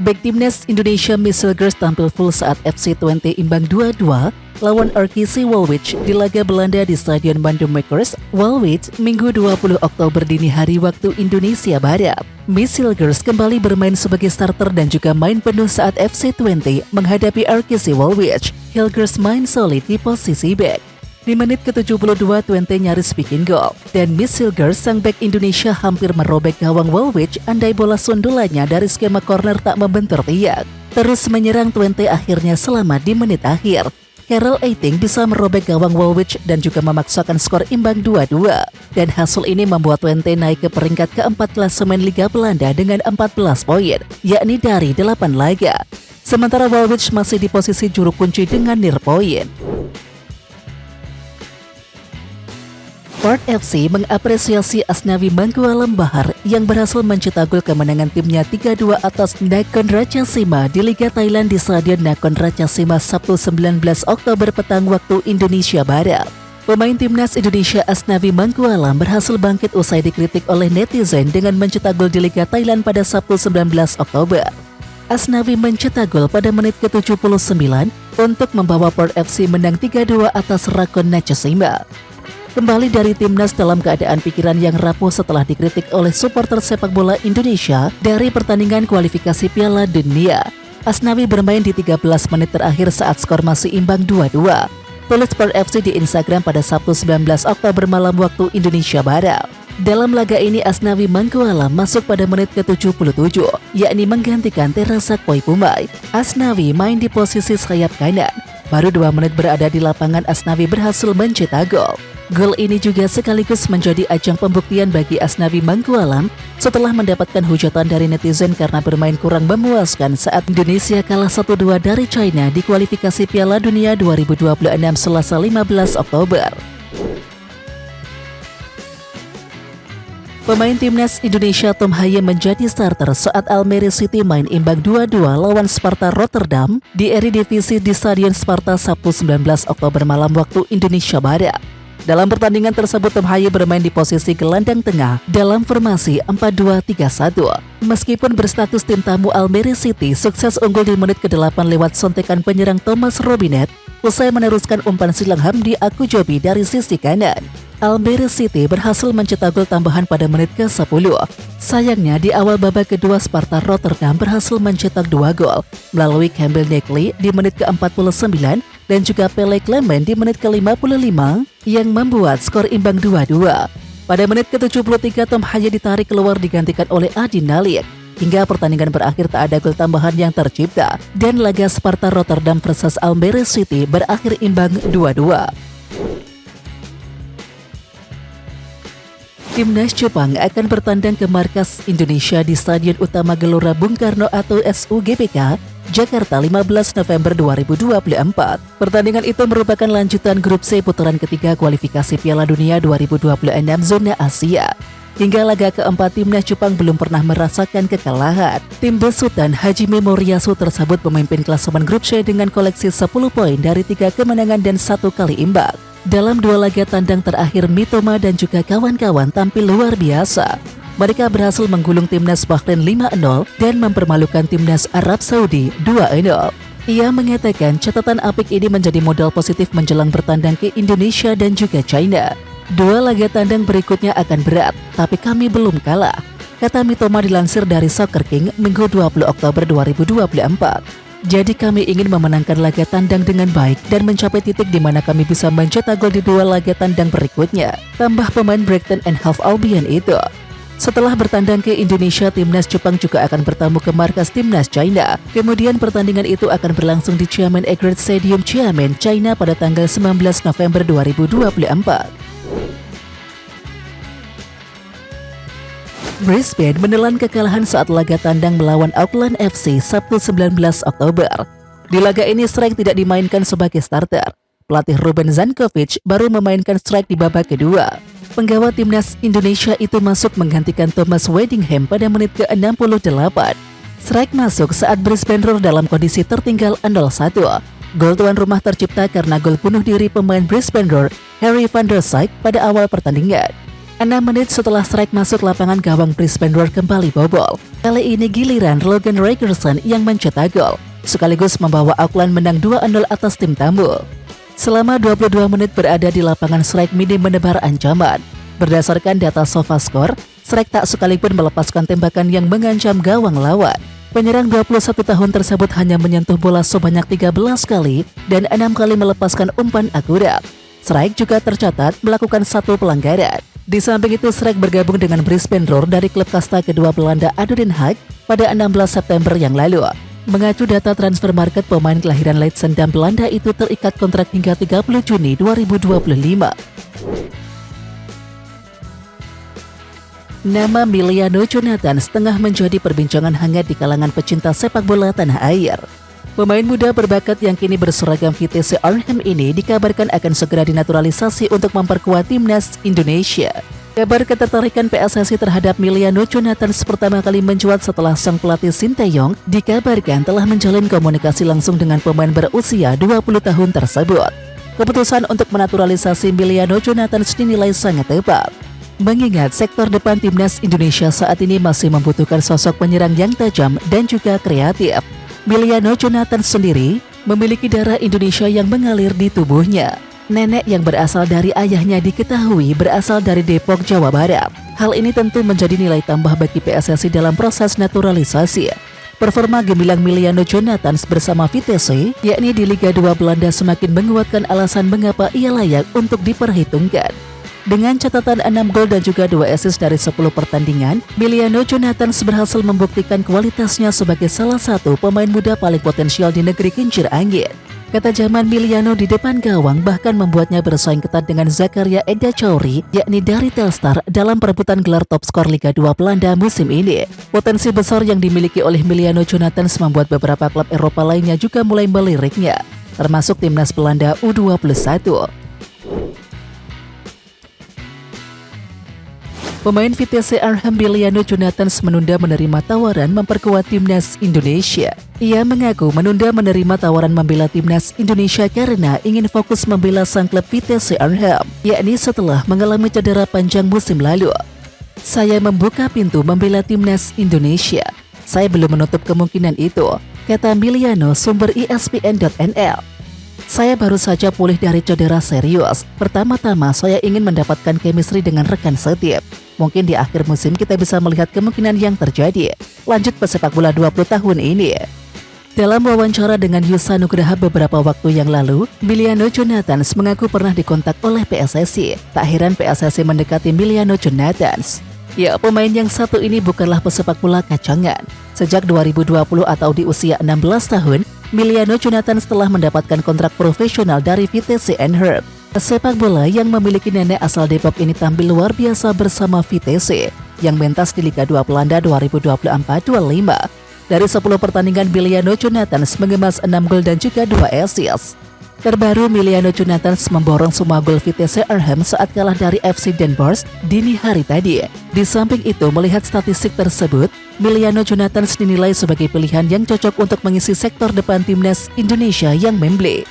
Back timnas Indonesia Miss Hilgers tampil full saat FC Twente imbang 2-2 lawan RKC Waalwijk di laga Belanda di Stadion Mandomakers, Waalwijk, Minggu 20 Oktober dini hari waktu Indonesia Barat. Miss Hilgers kembali bermain sebagai starter dan juga main penuh saat FC Twente menghadapi RKC Waalwijk. Hilgers main solid di posisi back. Di menit ke-72, Twente nyaris bikin gol, dan Miss Hilgers sang bek Indonesia hampir merobek gawang Waalwijk andai bola sundulannya dari skema corner tak membentur tiang. Terus menyerang, Twente akhirnya selamat di menit akhir. Carol Eiting bisa merobek gawang Waalwijk dan juga memaksakan skor imbang 2-2. Dan hasil ini membuat Twente naik ke peringkat keempat klasemen Liga Belanda dengan 14 poin, yakni dari 8 laga. Sementara Waalwijk masih di posisi juru kunci dengan 0 poin. Port FC mengapresiasi Asnawi Mangkualam Bahar yang berhasil mencetak gol kemenangan timnya 3-2 atas Nakhon Ratchasima di Liga Thailand di Stadion Nakhon Ratchasima Sabtu 19 Oktober petang waktu Indonesia Barat. Pemain timnas Indonesia Asnawi Mangkualam berhasil bangkit usai dikritik oleh netizen dengan mencetak gol di Liga Thailand pada Sabtu 19 Oktober. Asnawi mencetak gol pada menit ke-79 untuk membawa Port FC menang 3-2 atas Nakhon Ratchasima. Kembali dari timnas dalam keadaan pikiran yang rapuh setelah dikritik oleh supporter sepak bola Indonesia dari pertandingan kualifikasi Piala Dunia. Asnawi bermain di 13 menit terakhir saat skor masih imbang 2-2. Tulis Port FC di Instagram pada Sabtu 19 Oktober malam waktu Indonesia Barat. Dalam laga ini Asnawi Mangkualam masuk pada menit ke-77, yakni menggantikan Terasak Poipumai. Asnawi main di posisi sayap kanan. Baru 2 menit berada di lapangan, Asnawi berhasil mencetak gol. Gol ini juga sekaligus menjadi ajang pembuktian bagi Asnawi Mangkualam setelah mendapatkan hujatan dari netizen karena bermain kurang memuaskan saat Indonesia kalah 1-2 dari China di kualifikasi Piala Dunia 2026 Selasa 15 Oktober. Pemain timnas Indonesia Tom Haye menjadi starter saat Almere City main imbang 2-2 lawan Sparta Rotterdam di Eredivisie di Stadion Sparta Sabtu 19 Oktober malam waktu Indonesia Barat. Dalam pertandingan tersebut, Tom Haye bermain di posisi gelandang tengah dalam formasi 4-2-3-1. Meskipun berstatus tim tamu, Almere City sukses unggul di menit ke-8 lewat sontekan penyerang Thomas Robinet usai meneruskan umpan silang Hamdi Akujobi dari sisi kanan. Almere City berhasil mencetak gol tambahan pada menit ke-10. Sayangnya di awal babak kedua Sparta Rotterdam berhasil mencetak 2 gol melalui Campbell Neckley di menit ke-49 dan juga Pele Clement di menit ke-55 yang membuat skor imbang 2-2. Pada menit ke-73 Tom Haye ditarik keluar digantikan oleh Adi Nalik. Hingga pertandingan berakhir tak ada gol tambahan yang tercipta dan laga Sparta Rotterdam versus Almere City berakhir imbang 2-2. Timnas Jepang akan bertandang ke markas Indonesia di Stadion Utama Gelora Bung Karno atau SUGBK, Jakarta 15 November 2024. Pertandingan itu merupakan lanjutan grup C putaran ketiga kualifikasi Piala Dunia 2026 zona Asia. Hingga laga keempat, timnas Jepang belum pernah merasakan kekalahan. Tim besutan Hajime Moriyasu tersebut memimpin klasemen grup C dengan koleksi 10 poin dari 3 kemenangan dan 1 kali imbang. Dalam 2 laga tandang terakhir, Mitoma dan juga kawan-kawan tampil luar biasa. Mereka berhasil menggulung timnas Bahrain 5-0 dan mempermalukan timnas Arab Saudi 2-0. Ia mengatakan catatan apik ini menjadi modal positif menjelang bertandang ke Indonesia dan juga China. 2 laga tandang berikutnya akan berat, tapi kami belum kalah, kata Mitoma dilansir dari Soccer King Minggu 20 Oktober 2024. Jadi kami ingin memenangkan laga tandang dengan baik dan mencapai titik di mana kami bisa mencetak gol di 2 laga tandang berikutnya, tambah pemain Brighton and Hove Albion itu. Setelah bertandang ke Indonesia, timnas Jepang juga akan bertamu ke markas timnas China. Kemudian pertandingan itu akan berlangsung di Xiamen Egret Stadium Xiamen, China pada tanggal 19 November 2024. Brisbane menelan kekalahan saat laga tandang melawan Auckland FC Sabtu 19 Oktober. Di laga ini Strike tidak dimainkan sebagai starter. Pelatih Ruben Zankovic baru memainkan Strike di babak kedua. Penggawa timnas Indonesia itu masuk menggantikan Thomas Weddingham pada menit ke-68. Strike masuk saat Brisbane Roar dalam kondisi tertinggal 0-1. Gol tuan rumah tercipta karena gol bunuh diri pemain Brisbane Roar, Harry van der Sijk pada awal pertandingan. 6 menit setelah strike masuk lapangan, gawang Brisbane Roar kembali bobol. Kali ini giliran Logan Rakerson yang mencetak gol, sekaligus membawa Auckland menang 2-0 atas tim tamu. Selama 22 menit berada di lapangan, strike minim menebar ancaman. Berdasarkan data SofaScore, strike tak sekalipun melepaskan tembakan yang mengancam gawang lawan. Penyerang 21 tahun tersebut hanya menyentuh bola sebanyak 13 kali dan 6 kali melepaskan umpan akurat. Strike juga tercatat melakukan 1 pelanggaran. Di samping itu, strike bergabung dengan Brisbane Roar dari klub kasta kedua Belanda ADO Den Haag pada 16 September yang lalu. Mengacu data transfer market, pemain kelahiran Leidschendam Belanda itu terikat kontrak hingga 30 Juni 2025. Nama Miliano Jonathan tengah menjadi perbincangan hangat di kalangan pecinta sepak bola tanah air. Pemain muda berbakat yang kini berseragam VTC Arnhem ini dikabarkan akan segera dinaturalisasi untuk memperkuat timnas Indonesia. Kabar ketertarikan PSSI terhadap Miliano Jonathan pertama kali mencuat setelah sang pelatih Sinteyong dikabarkan telah menjalin komunikasi langsung dengan pemain berusia 20 tahun tersebut. Keputusan untuk menaturalisasi Miliano Jonathan dinilai sangat tepat, mengingat sektor depan timnas Indonesia saat ini masih membutuhkan sosok penyerang yang tajam dan juga kreatif. Miliano Jonathan sendiri memiliki darah Indonesia yang mengalir di tubuhnya. Nenek yang berasal dari ayahnya diketahui berasal dari Depok, Jawa Barat. Hal ini tentu menjadi nilai tambah bagi PSSI dalam proses naturalisasi. Performa gemilang Miliano Jonathan bersama Vitesse, yakni di Liga 2 Belanda, semakin menguatkan alasan mengapa ia layak untuk diperhitungkan. Dengan catatan 6 gol dan juga 2 assist dari 10 pertandingan, Miliano Jonathan berhasil membuktikan kualitasnya sebagai salah satu pemain muda paling potensial di negeri kincir angin. Ketajaman Miliano di depan gawang bahkan membuatnya bersaing ketat dengan Zakaria Edachauri, yakni dari Telstar, dalam perebutan gelar top skor Liga 2 Belanda musim ini. Potensi besar yang dimiliki oleh Miliano Jonathan membuat beberapa klub Eropa lainnya juga mulai meliriknya, termasuk timnas Belanda U21. Pemain Vitesse Arnhem Miliano Jonathan menunda menerima tawaran memperkuat timnas Indonesia. Ia mengaku menunda menerima tawaran membela timnas Indonesia karena ingin fokus membela sang klub Vitesse Arnhem, yakni setelah mengalami cedera panjang musim lalu. Saya membuka pintu membela timnas Indonesia. Saya belum menutup kemungkinan itu, kata Miliano, sumber ESPN.nl. Saya baru saja pulih dari cedera serius. Pertama-tama saya ingin mendapatkan chemistry dengan rekan setim. Mungkin di akhir musim kita bisa melihat kemungkinan yang terjadi. Lanjut pesepak bola 20 tahun ini. Dalam wawancara dengan Yusa Nugraha beberapa waktu yang lalu, Miliano Jonathan mengaku pernah dikontak oleh PSSI. Tak heran PSSI mendekati Miliano Jonathan. Ya, pemain yang satu ini bukanlah pesepak bola kacangan. Sejak 2020 atau di usia 16 tahun, Miliano Jonathan telah mendapatkan kontrak profesional dari Vitesse Arnhem. Sepak bola yang memiliki nenek asal Depok ini tampil luar biasa bersama Vitesse yang mentas di Liga 2 Belanda 2024-25. Dari 10 pertandingan, Miliano Jonathan mengemas 6 gol dan juga 2 assist. Terbaru, Miliano Jonathan memborong semua gol Vitesse Arnhem saat kalah dari FC Den Bosch dini hari tadi. Di samping itu, melihat statistik tersebut, Miliano Jonathan dinilai sebagai pilihan yang cocok untuk mengisi sektor depan timnas Indonesia yang membeli.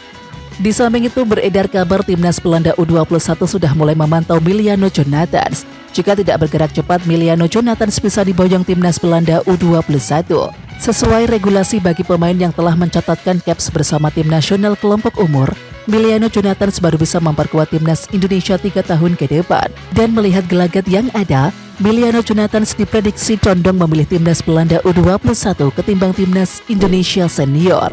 Di samping itu, beredar kabar timnas Belanda U21 sudah mulai memantau Miliano Jonathan. Jika tidak bergerak cepat, Miliano Jonathan bisa diboyong timnas Belanda U21. Sesuai regulasi bagi pemain yang telah mencatatkan caps bersama tim nasional kelompok umur, Miliano Jonathan baru bisa memperkuat timnas Indonesia 3 tahun ke depan. Dan melihat gelagat yang ada, Miliano Jonathan diprediksi condong memilih timnas Belanda U21 ketimbang timnas Indonesia senior.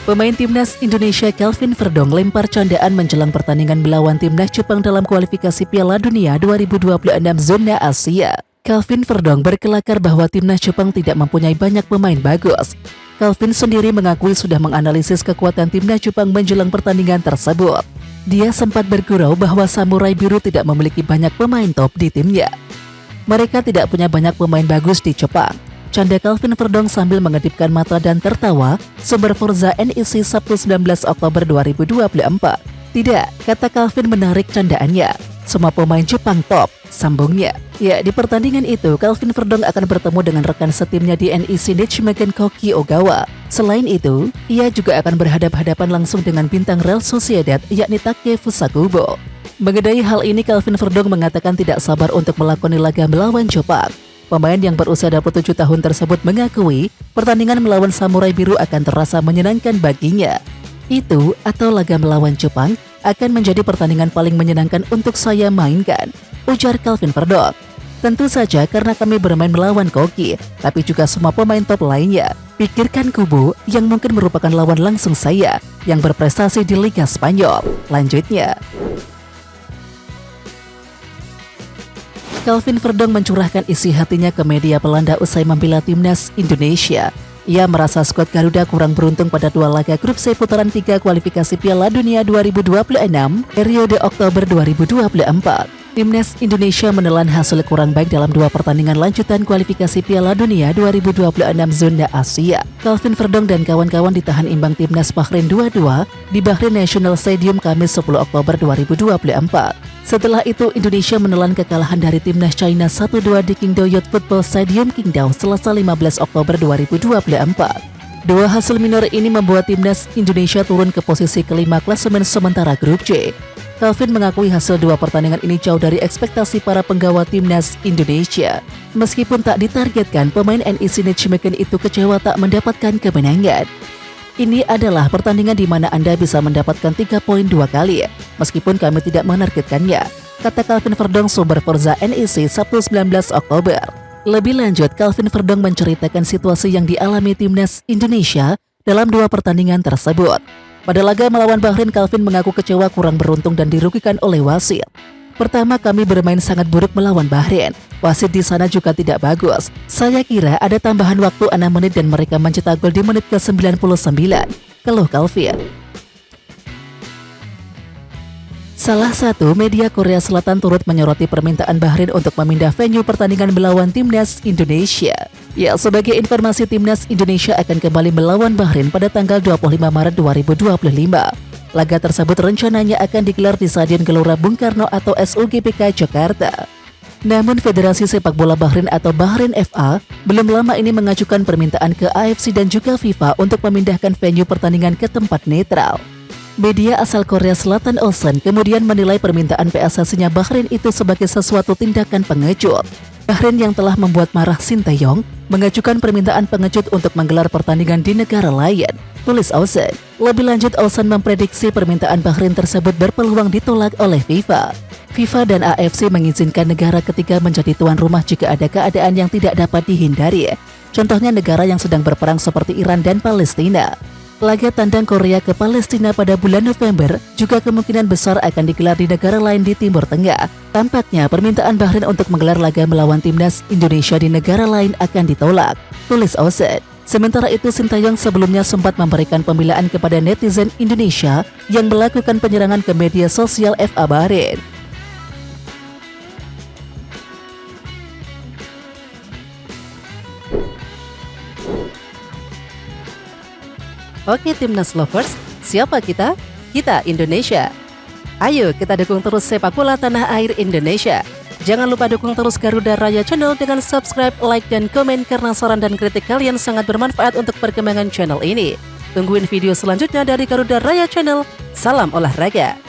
Pemain timnas Indonesia Kelvin Verdong lempar candaan menjelang pertandingan melawan timnas Jepang dalam kualifikasi Piala Dunia 2026 zona Asia. Kelvin Verdong berkelakar bahwa timnas Jepang tidak mempunyai banyak pemain bagus. Kelvin sendiri mengakui sudah menganalisis kekuatan timnas Jepang menjelang pertandingan tersebut. Dia sempat bergurau bahwa Samurai Biru tidak memiliki banyak pemain top di timnya. Mereka tidak punya banyak pemain bagus di Jepang. Canda Kelvin Verdong sambil mengedipkan mata dan tertawa, sumber Forza NEC Sabtu 19 Oktober 2024. Tidak, kata Kelvin menarik candaannya. Semua pemain Jepang top. Sambungnya, ya di pertandingan itu Calvin Verdong akan bertemu dengan rekan setimnya di NEC Nichimegan Koki Ogawa. Selain itu, ia juga akan berhadap-hadapan langsung dengan bintang Real Sociedad yakni Takefusa Kubo. Mengenai hal ini, Calvin Verdong mengatakan tidak sabar untuk melakoni laga melawan Jepang. Pemain yang berusia 27 tahun tersebut mengakui pertandingan melawan Samurai Biru akan terasa menyenangkan baginya. Itu atau laga melawan Jepang akan menjadi pertandingan paling menyenangkan untuk saya mainkan, ujar Calvin Verdong. Tentu saja karena kami bermain melawan Koki, tapi juga semua pemain top lainnya. Pikirkan Kubo yang mungkin merupakan lawan langsung saya yang berprestasi di Liga Spanyol. Lanjutnya, Calvin Verdong mencurahkan isi hatinya ke media Belanda usai membela timnas Indonesia. Ia merasa skuad Garuda kurang beruntung pada dua laga grup C putaran 3 kualifikasi Piala Dunia 2026 periode Oktober 2024. Timnas Indonesia menelan hasil kurang baik dalam dua pertandingan lanjutan kualifikasi Piala Dunia 2026 zona Asia. Calvin Verdong dan kawan-kawan ditahan imbang timnas Bahrain 2-2 di Bahrain National Stadium Kamis 10 Oktober 2024. Setelah itu, Indonesia menelan kekalahan dari timnas China 1-2 di Qingdao Youth Football Stadium Qingdao Selasa 15 Oktober 2024. Dua hasil minor ini membuat timnas Indonesia turun ke posisi kelima klasemen sementara grup C. Calvin mengakui hasil dua pertandingan ini jauh dari ekspektasi para penggawa timnas Indonesia. Meskipun tak ditargetkan, pemain NEC Nichimegan itu kecewa tak mendapatkan kemenangan. Ini adalah pertandingan di mana Anda bisa mendapatkan 3 poin 2 kali, meskipun kami tidak menargetkannya, kata Calvin Verdong sumber Forza NEC Sabtu 19 Oktober. Lebih lanjut, Calvin Verdong menceritakan situasi yang dialami timnas Indonesia dalam dua pertandingan tersebut. Pada laga melawan Bahrain, Calvin mengaku kecewa kurang beruntung dan dirugikan oleh wasit. Pertama, kami bermain sangat buruk melawan Bahrain. Wasit di sana juga tidak bagus. Saya kira ada tambahan waktu 6 menit dan mereka mencetak gol di menit ke-99. Keluh Calvin. Salah satu media Korea Selatan turut menyoroti permintaan Bahrain untuk memindah venue pertandingan melawan timnas Indonesia. Ya, sebagai informasi, timnas Indonesia akan kembali melawan Bahrain pada tanggal 25 Maret 2025. Laga tersebut rencananya akan digelar di Stadion Gelora Bung Karno atau SUGBK Jakarta. Namun Federasi Sepak Bola Bahrain atau Bahrain FA belum lama ini mengajukan permintaan ke AFC dan juga FIFA untuk memindahkan venue pertandingan ke tempat netral. Media asal Korea Selatan Ocean kemudian menilai permintaan PSSI-nya Bahrain itu sebagai sesuatu tindakan pengecut. Bahrain yang telah membuat marah Sinteyong mengajukan permintaan pengecut untuk menggelar pertandingan di negara lain, tulis Ocean. Lebih lanjut, Ocean memprediksi permintaan Bahrain tersebut berpeluang ditolak oleh FIFA. FIFA dan AFC mengizinkan negara ketiga menjadi tuan rumah jika ada keadaan yang tidak dapat dihindari. Contohnya negara yang sedang berperang seperti Iran dan Palestina. Laga tandang Korea ke Palestina pada bulan November juga kemungkinan besar akan digelar di negara lain di Timur Tengah. Tampaknya permintaan Bahrain untuk menggelar laga melawan timnas Indonesia di negara lain akan ditolak, tulis Ocean. Sementara itu, Sinteyong sebelumnya sempat memberikan pembelaan kepada netizen Indonesia yang melakukan penyerangan ke media sosial FA Bahrain. Oke Timnas Lovers, siapa kita? Kita Indonesia. Ayo kita dukung terus sepak bola tanah air Indonesia. Jangan lupa dukung terus Garuda Raya Channel dengan subscribe, like, dan komen karena saran dan kritik kalian sangat bermanfaat untuk perkembangan channel ini. Tungguin video selanjutnya dari Garuda Raya Channel. Salam olahraga.